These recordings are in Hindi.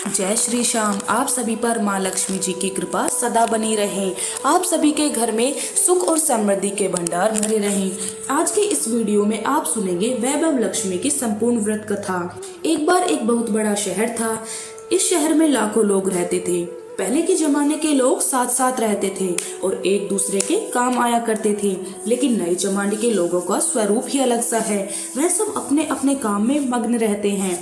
जय श्री श्याम। आप सभी पर माँ लक्ष्मी जी की कृपा सदा बनी रहे। आप सभी के घर में सुख और समृद्धि के भंडार भरे रहें। आज के इस वीडियो में आप सुनेंगे वैभव लक्ष्मी की संपूर्ण व्रत कथा। एक बार एक बहुत बड़ा शहर था। इस शहर में लाखों लोग रहते थे। पहले के जमाने के लोग साथ साथ रहते थे और एक दूसरे के काम आया करते थे, लेकिन नए जमाने के लोगों का स्वरूप ही अलग सा है। वह सब अपने अपने काम में मग्न रहते हैं।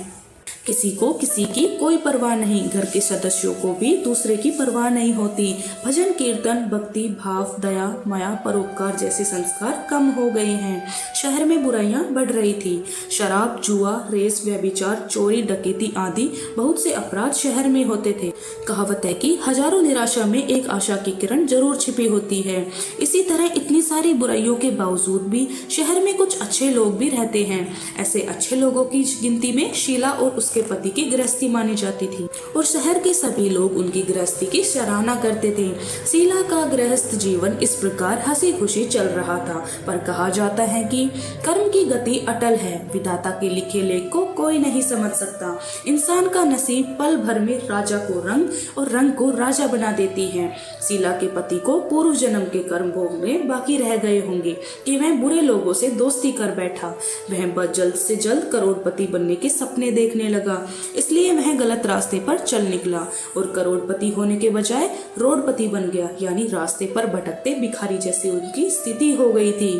किसी को किसी की कोई परवाह नहीं। घर के सदस्यों को भी दूसरे की परवाह नहीं होती। भजन कीर्तन, भक्ति भाव, दया माया, परोपकार जैसे संस्कार कम हो गए हैं। शहर में बुराइयां बढ़ रही थी। शराब, जुआ, रेस, व्यभिचार, चोरी, डकैती आदि बहुत से अपराध शहर में होते थे। कहावत है कि हजारों निराशा में एक आशा की किरण जरूर छिपी होती है। इसी तरह इतनी सारी बुराइयों के बावजूद भी शहर में कुछ अच्छे लोग भी रहते हैं। ऐसे अच्छे लोगों की गिनती में शीला और उसके पति की गृहस्थी मानी जाती थी और शहर के सभी लोग उनकी गृहस्थी की सराहना करते थे। शीला का गृहस्थ जीवन इस प्रकार हंसी खुशी चल रहा था, पर कहा जाता है कि कर्म की गति अटल है। विधाता के लिखे लेख को कोई नहीं समझ सकता। इंसान का नसीब पल भर में राजा को रंग और रंग को राजा बना देती है। शीला के पति को पूर्व जन्म के कर्म भोगने बाकी रह गए होंगे कि वह बुरे लोगों से दोस्ती कर बैठा। वह बस जल्द से जल्द करोड़पति बनने के सपने देखने लगा, इसलिए वह गलत रास्ते पर चल निकला और करोड़पति होने के बजाय रोडपति बन गया, यानी रास्ते पर भटकते भिखारी जैसी उनकी स्थिति हो गई थी।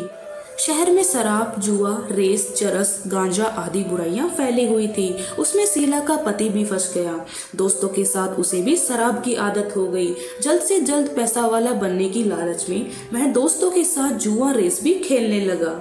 शहर में शराब, जुआ, रेस, चरस, गांजा आदि बुराइयां फैली हुई थी। उसमें शीला का पति भी फंस गया। दोस्तों के साथ उसे भी शराब की आदत हो गई। जल्द से जल्द पैसा वाला बनने की लालच में वह दोस्तों के साथ जुआ रेस भी खेलने लगा।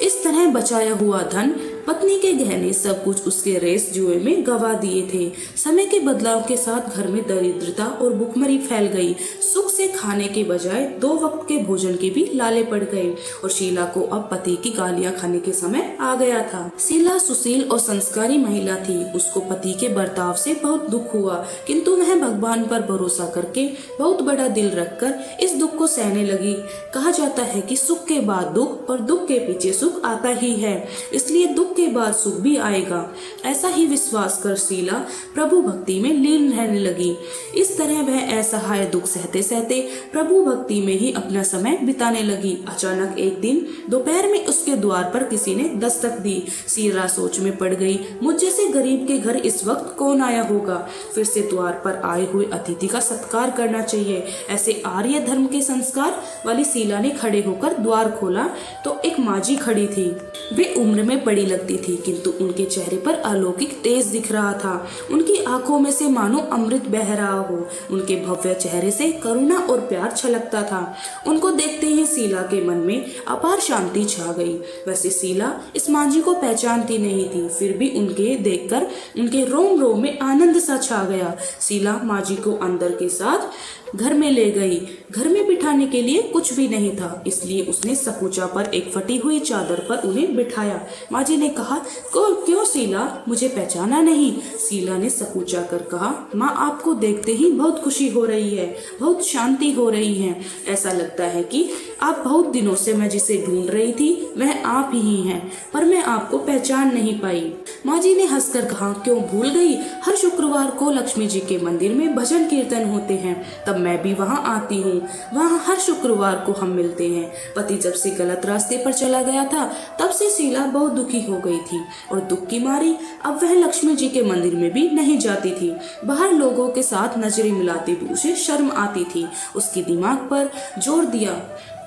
इस तरह बचाया हुआ धन, पत्नी के गहने, सब कुछ उसके रेस जुए में गवा दिए थे। समय के बदलाव के साथ घर में दरिद्रता और भुखमरी फैल गई। सुख से खाने के बजाय 2 वक्त के भोजन के भी लाले पड़ गए और शीला को अब पति की गालियां खाने के समय आ गया था। शीला सुशील और संस्कारी महिला थी। उसको पति के बर्ताव से बहुत दुख हुआ, किंतु वह भगवान पर भरोसा करके बहुत बड़ा दिल रखकर इस दुख को सहने लगी। कहा जाता है कि सुख के बाद दुख और दुख के पीछे सुख आता ही है, इसलिए दुख के बाद सुख भी आएगा। ऐसा ही विश्वास कर शीला प्रभु भक्ति में लीन रहने लगी। इस तरह वह असहाय दुख सहते सहते प्रभु भक्ति में ही अपना समय बिताने लगी। अचानक एक दिन दोपहर में उसके द्वार पर किसी ने दस्तक दी। शीला सोच में पड़ गई, मुझ जैसे गरीब के घर इस वक्त कौन आया होगा। फिर से द्वार पर आए हुए अतिथि का सत्कार करना चाहिए, ऐसे आर्य धर्म के संस्कार वाली शीला ने खड़े होकर द्वार खोला तो एक माजी खड़ी थी। वे उम्र में बड़ी लगती थी, किंतु उनके चेहरे पर अलौकिक तेज दिख रहा था। उनकी आंखों में से मानो अमृत बह रहा हो। उनके भव्य चेहरे से करुणा और प्यार छलकता था। उनको देखते ही शीला के मन में अपार शांति छा गई। वैसे शीला इस मांझी को पहचानती नहीं थी, फिर भी उनके देखकर उनके रोम रोम में आनंद सा छा गया। शीला मांझी को अंदर के साथ घर में ले गई। घर में बिठाने के लिए कुछ भी नहीं था, इसलिए उसने सकुचा पर एक फटी हुई चादर पर उन्हें बिठाया। मांझी ने कहा, क्यों शीला, मुझे पहचाना नहीं? शीला ने सकुचा कर कहा, माँ, आपको देखते ही बहुत खुशी हो रही है, बहुत शांति हो रही है। ऐसा लगता है कि आप बहुत दिनों से मैं जिसे ढूंढ रही थी वह आप ही हैं, पर मैं आपको पहचान नहीं पाई। मांझी ने हंसकर कहा, क्यों भूल गई? हर शुक्रवार को लक्ष्मी जी के मंदिर में भजन कीर्तन होते हैं, तब मैं भी वहाँ आती हूँ। वहाँ हर शुक्रवार को हम मिलते हैं। पति जब से गलत रास्ते पर चला गया था, तब से शीला बहुत दुखी हो गई थी और दुख की मारी अब वह लक्ष्मी जी के मंदिर में भी नहीं जाती थी। बाहर लोगों के साथ नजरें मिलाते भी उसे शर्म आती थी। उसके दिमाग पर जोर दिया,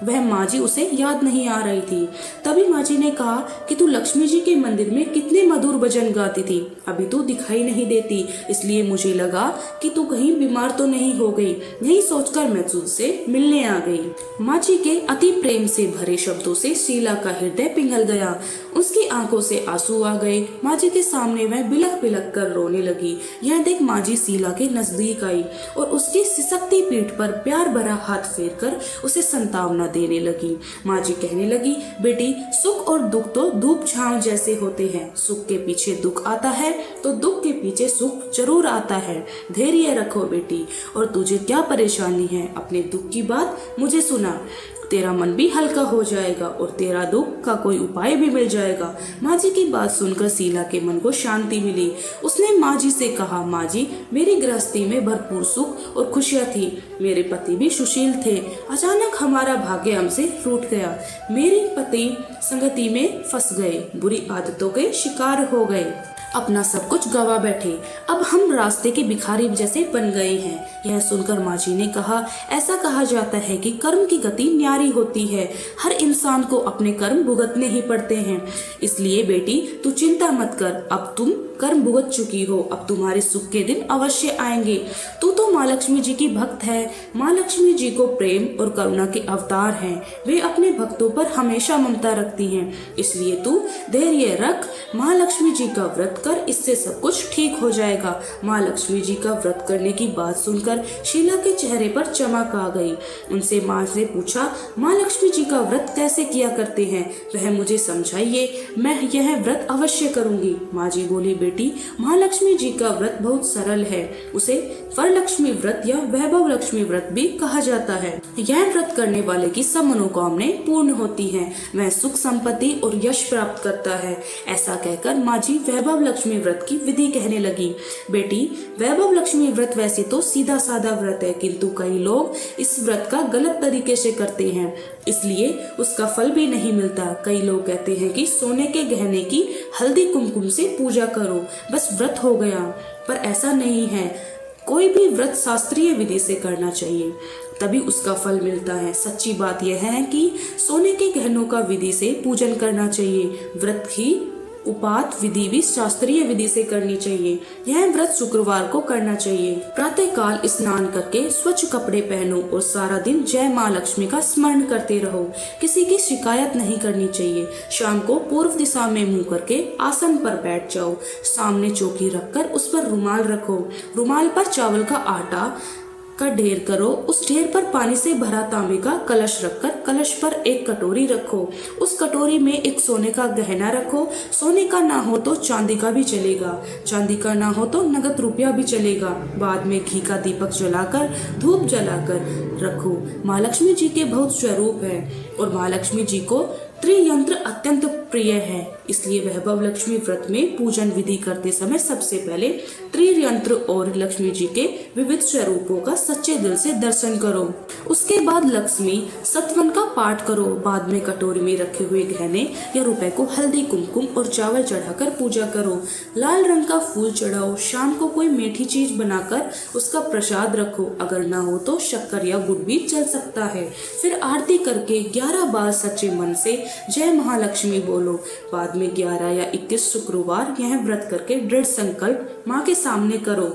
वह मांझी उसे याद नहीं आ रही थी। तभी मांझी ने कहा कि तू लक्ष्मी जी के मंदिर में कितने मधुर भजन गाती थी, अभी तू दिखाई नहीं देती, इसलिए मुझे लगा कि तू कहीं बीमार तो नहीं हो गई। यही सोचकर मैं तुझसे मिलने आ गई। मांझी के अति प्रेम से भरे शब्दों से शीला का हृदय पिघल गया। उसकी आंखों से आंसू आ गए। मांझी के सामने वह बिलख बिलख कर रोने लगी। यह देख मांझी शीला के नजदीक आई और उसकी सिसकती पीठ पर प्यार भरा हाथ फेर कर उसे संतावना देने लगी। मांझी कहने लगी, बेटी, सुख और दुख तो धूप छांव जैसे होते हैं। सुख के पीछे दुख आता है तो दुख के पीछे सुख जरूर आता है। धैर्य रखो बेटी। और तुझे क्या परेशानी है? अपने दुख की बात मुझे सुना। तेरा मन भी हल्का हो जाएगा और तेरा दुख का कोई उपाय भी मिल जाएगा। माँ जी की बात सुनकर शीला के मन को शांति मिली। उसने माँ जी से कहा, माँ जी, मेरी गृहस्थी में भरपूर सुख और खुशियाँ थी। मेरे पति भी सुशील थे। अचानक हमारा भाग्य हमसे रूठ गया। मेरे पति संगति में फंस गए, बुरी आदतों के शिकार हो गए, अपना सब कुछ गवा बैठे। अब हम रास्ते के भिखारी जैसे बन गए हैं। यह सुनकर माँ जी ने कहा, ऐसा कहा जाता है कि कर्म की गति न्यारी होती है। हर इंसान को अपने कर्म भुगतने ही पड़ते हैं। इसलिए बेटी, तू चिंता मत कर। अब तुम कर्म भुगत चुकी हो, अब तुम्हारे सुख के दिन अवश्य आएंगे। तू तो माँ लक्ष्मी जी की भक्त है। माँ लक्ष्मी जी को प्रेम और करुणा के अवतार हैं। वे अपने भक्तों पर हमेशा ममता रखती हैं। इसलिए तू धैर्य रख, माँ लक्ष्मी जी का व्रत कर, इससे सब कुछ ठीक हो जाएगा। माँ लक्ष्मी जी का व्रत करने की बात सुनकर शीला के चेहरे पर चमक आ गई। उनसे माँ ने पूछा, माँ लक्ष्मी जी का व्रत कैसे किया करते हैं, वह मुझे समझाइए, मैं यह व्रत अवश्य करूंगी। माँ जी बोली, बेटी, माँ लक्ष्मी जी का व्रत बहुत सरल है। उसे वरलक्ष्मी व्रत या वैभव लक्ष्मी व्रत भी कहा जाता है। यह व्रत करने वाले की सब मनोकामनाएं पूर्ण होती हैं। वह सुख संपत्ति और यश प्राप्त करता है। ऐसा कहकर माँ जी वैभव लक्ष्मी व्रत की विधि कहने लगी। बेटी, वैभव लक्ष्मी व्रत वैसे तो सीधा साधा व्रत है, किंतु कई लोग इस व्रत का गलत तरीके से करते हैं, इसलिए उसका फल भी नहीं मिलता। कई लोग कहते हैं कि सोने के गहने की हल्दी कुमकुम से पूजा करो, बस व्रत हो गया, पर ऐसा नहीं है। कोई भी व्रत शास्त्रीय विधि से करना चाहिए, तभी उसका फल मिलता है। सच्ची बात यह है कि सोने के गहनों का विधि से पूजन करना चाहिए। व्रत की उपात विधि भी शास्त्रीय विधि से करनी चाहिए। यह व्रत शुक्रवार को करना चाहिए। प्रातः काल स्नान करके स्वच्छ कपड़े पहनो और सारा दिन जय माँ लक्ष्मी का स्मरण करते रहो। किसी की शिकायत नहीं करनी चाहिए। शाम को पूर्व दिशा में मुंह करके आसन पर बैठ जाओ। सामने चौकी रखकर उस पर रुमाल रखो। रुमाल पर चावल का आटा का ढेर करो। उस ढेर पर पानी से भरा तांबे का कलश रखकर कलश पर एक कटोरी रखो। उस कटोरी में एक सोने का गहना रखो। सोने का ना हो तो चांदी का भी चलेगा, चांदी का ना हो तो नगद रुपया भी चलेगा। बाद में घी का दीपक जलाकर धूप जलाकर रखो। माँ लक्ष्मी जी के बहुत स्वरूप है और माँ लक्ष्मी जी को त्रियंत्र अत्यंत प्रिय है। इसलिए वैभव लक्ष्मी व्रत में पूजन विधि करते समय सबसे पहले त्रियंत्र और लक्ष्मी जी के विविध स्वरूपों का सच्चे दिल से दर्शन करो। उसके बाद लक्ष्मी सतवन का पाठ करो। बाद में कटोरी में रखे हुए गहने या रुपए को हल्दी कुमकुम और चावल चढ़ाकर पूजा करो। लाल रंग का फूल चढ़ाओ। शाम को कोई मीठी चीज बनाकर उसका प्रसाद रखो। अगर ना हो तो शक्कर या गुड़ भी चल सकता है। फिर आरती करके 11 बार सच्चे मन से जय महालक्ष्मी बोलो। बाद में 11 या 21 शुक्रवार यह व्रत करके दृढ़ संकल्प माँ के सामने करो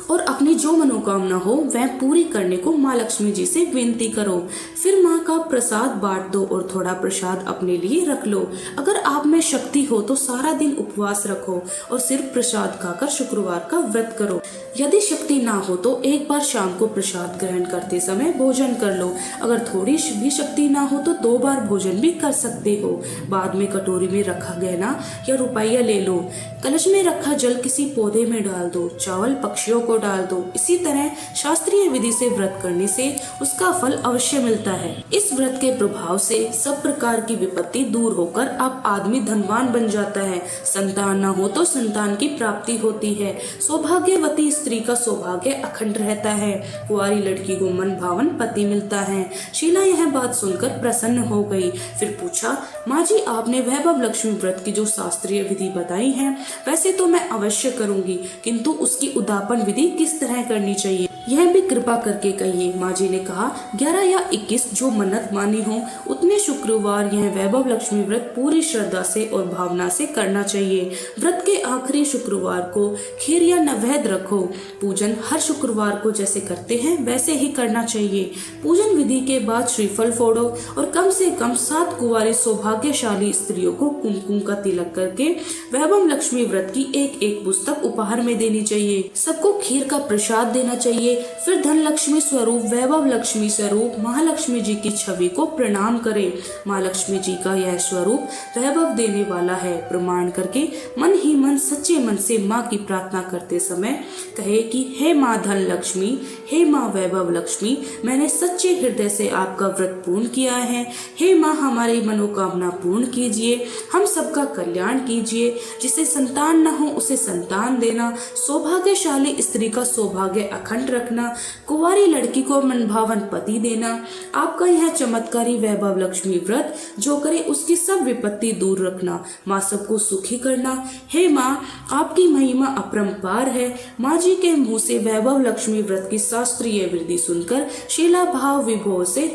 और अपनी जो मनोकामना हो वह पूरी करने को माँ लक्ष्मी जी से विनती करो। फिर माँ का प्रसाद बांट दो और थोड़ा प्रसाद अपने लिए रख लो। अगर आप में शक्ति हो तो सारा दिन उपवास रखो और सिर्फ प्रसाद खाकर शुक्रवार का व्रत करो। यदि शक्ति ना हो तो एक बार शाम को प्रसाद ग्रहण करते समय भोजन कर लो। अगर थोड़ी भी शक्ति ना हो तो 2 बार भोजन भी कर सकते हो। बाद में कटोरी में रखा गहना या रुपया ले लो। कलश में रखा जल किसी पौधे में डाल दो। चावल पक्षियों को डाल दो। इसी तरह शास्त्रीय विधि से व्रत करने से उसका फल अवश्य मिलता है। इस व्रत के प्रभाव से सब प्रकार की विपत्ति दूर होकर आप आदमी धनवान बन जाता है। संतान न हो तो संतान की प्राप्ति होती है। सौभाग्यवती स्त्री का सौभाग्य अखंड रहता है। कुंवारी लड़की को मन भावन पति मिलता है। शीला यह बात सुनकर प्रसन्न हो गई। फिर पूछा, माँ जी, आपने वैभव लक्ष्मी व्रत की जो शास्त्रीय विधि बताई है वैसे तो मैं अवश्य करूंगी, किंतु उसकी उद्यापन विधि किस तरह करनी चाहिए यह भी कृपा करके कहिए। माँ जी ने कहा, 11 या 21 जो मन्नत मानी हो उतने शुक्रवार यह वैभव लक्ष्मी व्रत पूरी श्रद्धा से और भावना से करना चाहिए। व्रत के आखिरी शुक्रवार को खीर या नैवेद्य रखो। पूजन हर शुक्रवार को जैसे करते हैं वैसे ही करना चाहिए। पूजन विधि के बाद श्रीफल फोड़ो और कम से कम 7 कुंवारी सौभाग्यशाली स्त्रियों को कुमकुम का तिलक करके वैभव लक्ष्मी व्रत की एक पुस्तक उपहार में देनी चाहिए। सबको खीर खीर का प्रसाद देना चाहिए। फिर धन लक्ष्मी स्वरूप, वैभव लक्ष्मी स्वरूप महालक्ष्मी जी की छवि को प्रणाम करें। माँ लक्ष्मी जी का यह स्वरूप वैभव देने वाला है। प्रमाण करके मन ही मन सच्चे मन से माँ की प्रार्थना करते समय कहे कि हे माँ धन लक्ष्मी, हे माँ वैभव लक्ष्मी, मैंने सच्चे हृदय से आपका व्रत पूर्ण किया है। हे माँ हमारी मनोकामना पूर्ण कीजिए, हम सबका कल्याण कीजिए। जिसे संतान न हो उसे संतान देना, सौभाग्यशाली स्त्री का सौभाग्य अखंड रखना, कुंवारी लड़की को मनभावन पति देना। आपका यह चमत्कारी वैभव लक्ष्मी व्रत जो करे उसकी सब विपत्ति दूर रखना, माँ सबको सुखी करना। हे माँ आपकी महिमा अपरंपार है। माँ जी के मुंह से वैभव लक्ष्मी व्रत की शास्त्रीय विधि सुनकर शीला भाव विभोर से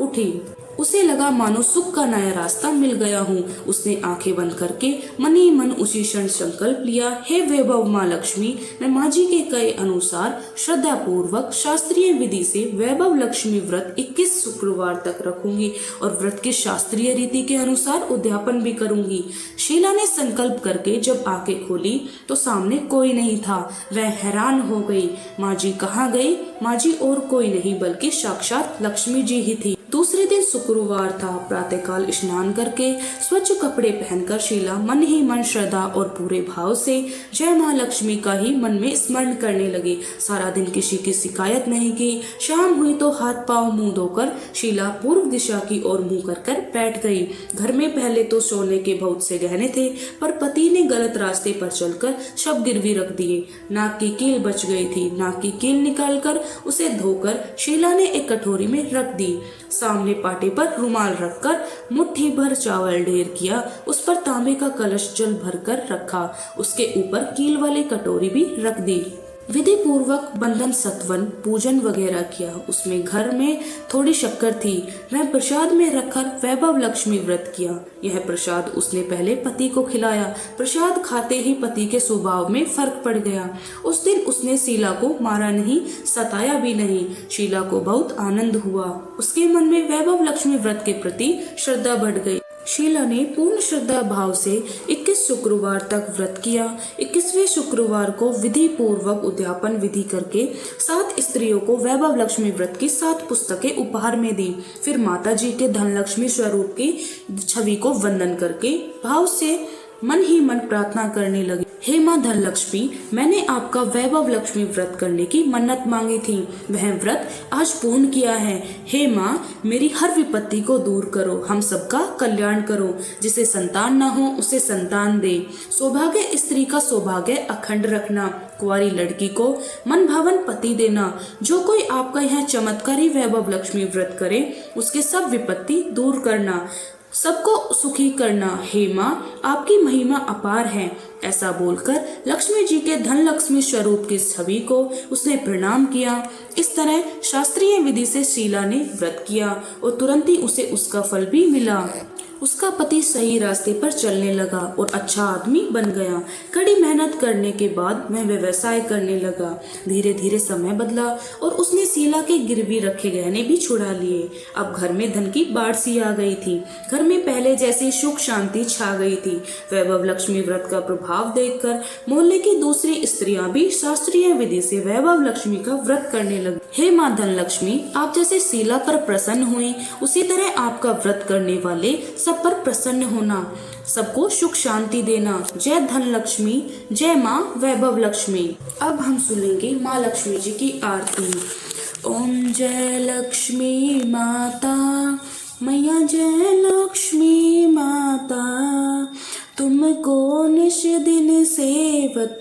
उठी। उसे लगा मानो सुख का नया रास्ता मिल गया हूँ। उसने आंखें बंद करके मन ही मन उसी क्षण संकल्प लिया, हे वैभव माँ लक्ष्मी, मैं माँ जी के कहे अनुसार श्रद्धा पूर्वक शास्त्रीय विधि से वैभव लक्ष्मी व्रत 21 शुक्रवार तक रखूंगी और व्रत की शास्त्रीय रीति के अनुसार उद्यापन भी करूंगी। शीला ने संकल्प करके जब आंखें खोली तो सामने कोई नहीं था। वह हैरान हो गई। माँ जी कहाँ गई? माँ जी और कोई नहीं बल्कि साक्षात लक्ष्मी जी ही थी। दूसरे दिन शुक्रवार था। प्रातःकाल स्नान करके स्वच्छ कपड़े पहनकर शीला मन ही मन श्रद्धा और पूरे भाव से जय माँ लक्ष्मी का ही मन में स्मरण करने लगी। सारा दिन किसी की शिकायत नहीं की। शाम हुई तो हाथ पांव मुंह धोकर शीला पूर्व दिशा की ओर मुंह कर बैठ गई। घर में पहले तो सोने के बहुत से गहने थे, पर पति ने गलत रास्ते पर चलकर सब गिरवी रख दिए। नाक की कील बच गई थी। नाक की कील निकालकर उसे धोकर शीला ने एक कटोरी में रख दी। सामने पाटे पर रुमाल रखकर मुट्ठी भर चावल ढेर किया। उस पर तांबे का कलश जल भरकर रखा। उसके ऊपर कील वाली कटोरी भी रख दी। विधि पूर्वक बंधन सत्वन पूजन वगैरह किया। उसमें घर में थोड़ी शक्कर थी। वह प्रसाद में रखकर वैभव लक्ष्मी व्रत किया। यह प्रसाद उसने पहले पति को खिलाया। प्रसाद खाते ही पति के स्वभाव में फर्क पड़ गया। उस दिन उसने शीला को मारा नहीं, सताया भी नहीं। शीला को बहुत आनंद हुआ। उसके मन में वैभव लक्ष्मी व्रत के प्रति श्रद्धा बढ़ गई। शीला ने पूर्ण श्रद्धा भाव से 21 शुक्रवार तक व्रत किया। 21वें शुक्रवार को विधि पूर्वक उद्यापन विधि करके 7 स्त्रियों को वैभव लक्ष्मी व्रत की 7 पुस्तकें उपहार में दी। फिर माता जी के धन लक्ष्मी स्वरूप की छवि को वंदन करके भाव से मन ही मन प्रार्थना करने लगी, हे माँ धन लक्ष्मी, मैंने आपका वैभव लक्ष्मी व्रत करने की मन्नत मांगी थी। वह व्रत आज पूर्ण किया है। हे माँ मेरी हर विपत्ति को दूर करो, हम सबका कल्याण करो। जिसे संतान न हो उसे संतान दे। सौभाग्य स्त्री का सौभाग्य अखंड रखना। कुंवारी लड़की को मन भावन पति देना। जो कोई आपका यह चमत्कारी वैभव लक्ष्मी व्रत करे उसके सब विपत्ति दूर करना, सबको सुखी करना। हे माँ आपकी महिमा अपार है। ऐसा बोलकर लक्ष्मी जी के धन लक्ष्मी स्वरूप की छवि को उसने प्रणाम किया। इस तरह शास्त्रीय विधि से शीला ने व्रत किया और तुरंत ही उसे उसका फल भी मिला। उसका पति सही रास्ते पर चलने लगा और अच्छा आदमी बन गया। कड़ी मेहनत करने के बाद वह व्यवसाय करने लगा। धीरे धीरे समय बदला और उसने शीला के गिरवी रखे गहने भी छुड़ा लिए। अब घर में धन की बाढ़ सी आ गई थी। घर में पहले जैसी सुख शांति छा गई थी। वैभव लक्ष्मी व्रत का प्रभाव देखकर मोहल्ले की दूसरी स्त्रियां भी शास्त्रीय विधि से वैभव लक्ष्मी का व्रत करने लगी। हे माँ धन लक्ष्मी, आप जैसे शीला पर प्रसन्न हुई उसी तरह आपका व्रत करने वाले सब पर प्रसन्न होना, सबको सुख शांति देना। जय धन लक्ष्मी, जय माँ वैभव लक्ष्मी। अब हम सुनेंगे माँ लक्ष्मी जी की आरती। ओम जय लक्ष्मी माता, मैया जय लक्ष्मी माता, तुमको निश दिन सेवत,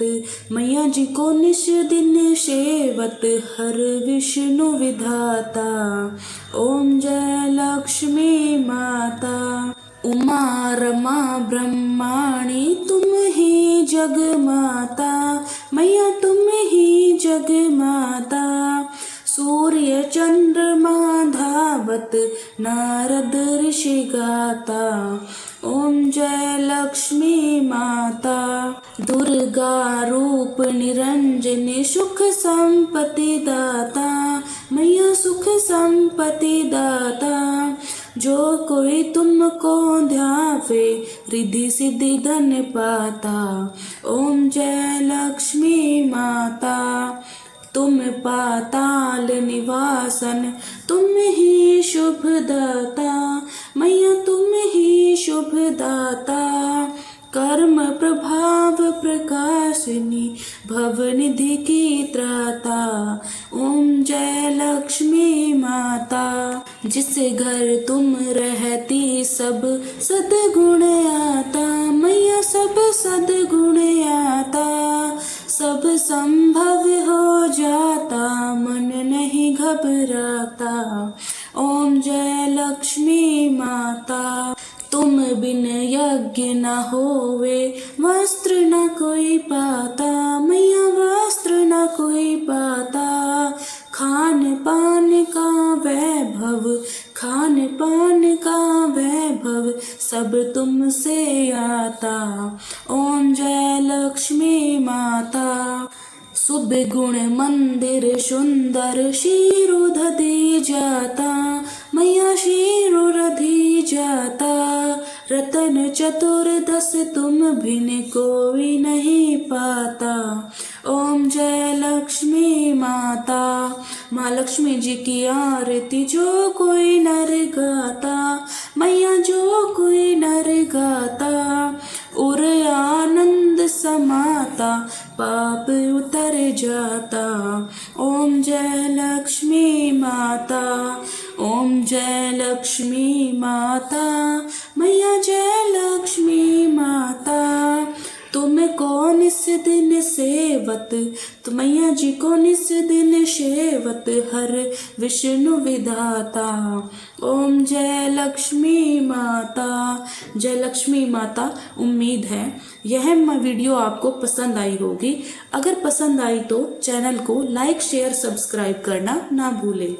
मैया जी को निश दिन सेवत, हर विष्णु विधाता। ओम जय लक्ष्मी माता, उमा रमा ब्रह्माणी, तुम ही जग माता, मैया तुम ही जग माता। सूर्य चंद्रमा धावत, नारद ऋषि गाता। ओम जय लक्ष्मी माता, दुर्गा रूप निरंजनी, सुख संपत्ति दाता, मैया सुख संपत्ति दाता। जो कोई तुमको ध्यावे, रिद्धि सिद्धि धन पाता। ओम जय लक्ष्मी माता। तुम पाताल निवासन, तुम ही शुभदाता मैया, तुम ही शुभदाता। कर्म प्रभाव प्रकाशिनी, भवनिधि की त्राता, ओम जय लक्ष्मी माता। जिस घर तुम रहती सब सद्गुण आता मैया, सब सद्गुण आता। सब संभव हो जाता, मन नहीं घबराता, ओम जय लक्ष्मी माता। तुम बिन यज्ञ न होवे, वस्त्र न कोई पाता मैया, वस्त्र न कोई पाता। खान पान का वैभव, खान पान का वैभव, सब तुमसे आता, ओम जय लक्ष्मी माता। शुभ गुण मंदिर सुंदर, शीरोधि जाता मैया, शीरोधि जाता। रतन चतुर्दश तुम बिन कोई नहीं पाता, ओम जय लक्ष्मी माता। माँ लक्ष्मी जी की आरती जो कोई नर गाता मैया, जो कोई नर गाता, उर आनंद समाता, पाप उतर जाता, ओम जय लक्ष्मी माता, ओम जय लक्ष्मी माता मैया, जय लक्ष्मी माता। तुमको निस दिन सेवत, तो मैया जी को निस दिन सेवत, हर विष्णु विधाता, ओम जय लक्ष्मी माता। जय लक्ष्मी माता। उम्मीद है यह वीडियो आपको पसंद आई होगी। अगर पसंद आई तो चैनल को लाइक शेयर सब्सक्राइब करना ना भूलें।